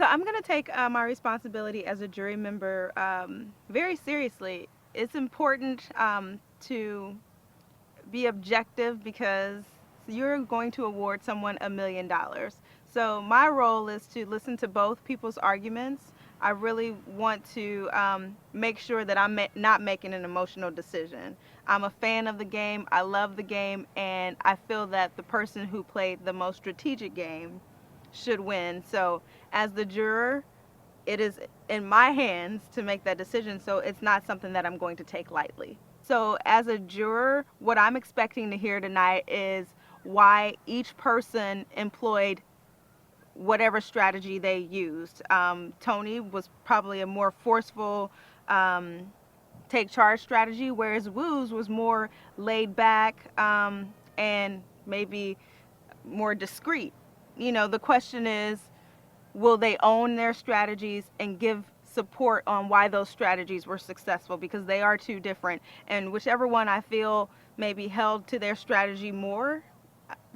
So I'm going to take my responsibility as a jury member very seriously. It's important to be objective because you're going to award someone $1 million. So my role is to listen to both people's arguments. I really want to make sure that I'm not making an emotional decision. I'm a fan of the game. I love the game, and I feel that the person who played the most strategic game should win. So as the juror, it is in my hands to make that decision. So it's not something that I'm going to take lightly. So, as a juror, what I'm expecting to hear tonight is why each person employed whatever strategy they used. Tony was probably a more forceful take charge strategy, whereas Woo's was more laid back and maybe more discreet. The question is, will they own their strategies and give support on why those strategies were successful, because they are two different, and whichever one I feel maybe held to their strategy more,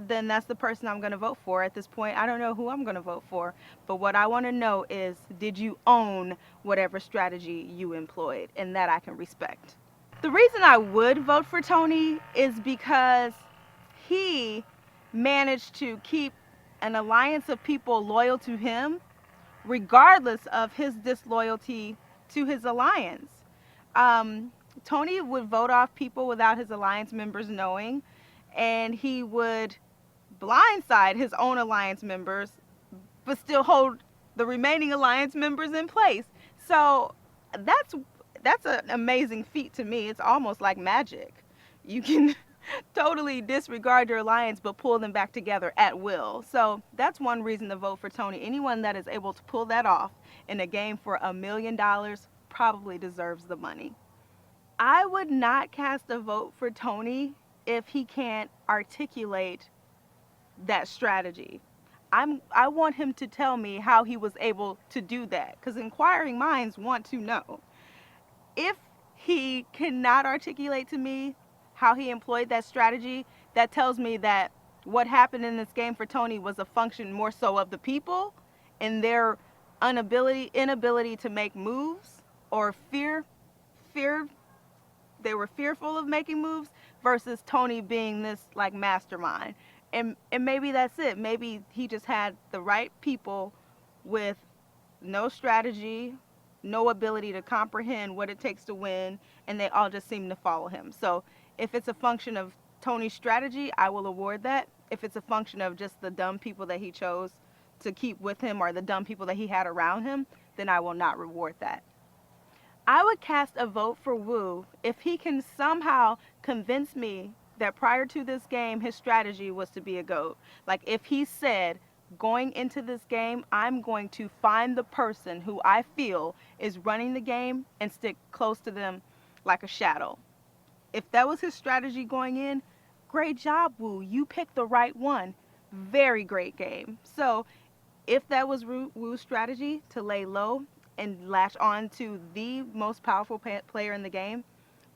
then that's the person I'm going to vote for. At this point, I don't know who I'm going to vote for, but what I want to know is, did you own whatever strategy you employed? And that I can respect. The reason I would vote for Tony is because he managed to keep an alliance of people loyal to him regardless of his disloyalty to his alliance. Um, Tony would vote off people without his alliance members knowing, and he would blindside his own alliance members, but still hold the remaining alliance members in place. So that's that's an amazing feat to me. It's almost like magic. You can totally disregard your alliance but pull them back together at will. So that's one reason to vote for Tony. Anyone that is able to pull that off in a game for $1 million probably deserves the money. I would not cast a vote for Tony if he can't articulate that strategy. I want him to tell me how he was able to do that, because inquiring minds want to know. If he cannot articulate to me how he employed that strategy, that tells me that what happened in this game for Tony was a function more so of the people and their inability to make moves, or fear they were fearful of making moves, versus Tony being this like mastermind. And maybe that's it. Maybe he just had the right people with no strategy, no ability to comprehend what it takes to win, and they all just seem to follow him. So if it's a function of Tony's strategy, I will award that. If it's a function of just the dumb people that he chose to keep with him, or the dumb people that he had around him, then I will not reward that. I would cast a vote for Wu if he can somehow convince me that prior to this game, his strategy was to be a GOAT. Like if he said, going into this game, I'm going to find the person who I feel is running the game and stick close to them like a shadow. If that was his strategy going in, great job, Wu. You picked the right one. Very great game. So if that was Wu's strategy, to lay low and latch on to the most powerful player in the game,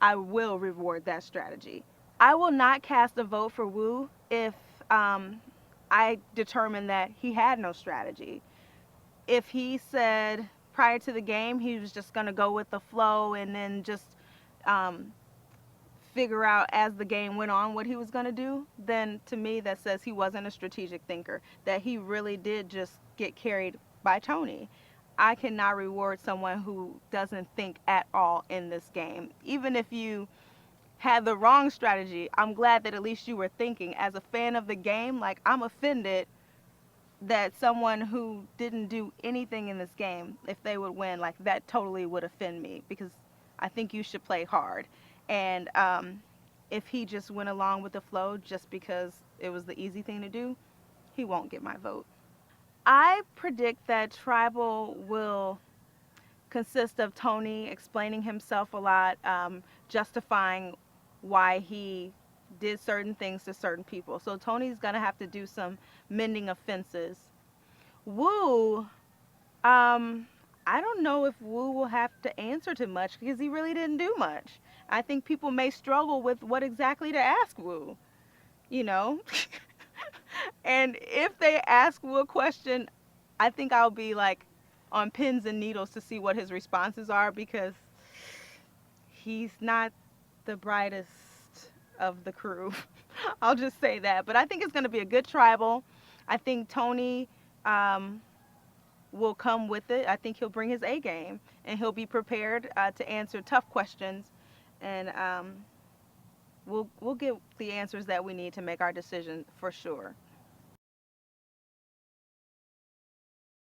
I will reward that strategy. I will not cast a vote for Wu if I determine that he had no strategy. If he said prior to the game he was just going to go with the flow and then just um, figure out as the game went on what he was going to do, then to me that says he wasn't a strategic thinker, that he really did just get carried by Tony. I cannot reward someone who doesn't think at all in this game. Even if you had the wrong strategy, I'm glad that at least you were thinking. As a fan of the game, like, I'm offended that someone who didn't do anything in this game, if they would win, like, that totally would offend me, because I think you should play hard. And if he just went along with the flow just because it was the easy thing to do, he won't get my vote. I predict that Tribal will consist of Tony explaining himself a lot, justifying why he did certain things to certain people. So Tony's gonna have to do some mending of fences. Wu, I don't know if Wu will have to answer to much because he really didn't do much. I think people may struggle with what exactly to ask Wu, you know? And if they ask Wu a question, I think I'll be like on pins and needles to see what his responses are because he's not the brightest of the crew. I'll just say that. But I think it's going to be a good tribal. I think Tony um, will come with it. I think he'll bring his A game and he'll be prepared to answer tough questions, and we'll get the answers that we need to make our decision for sure.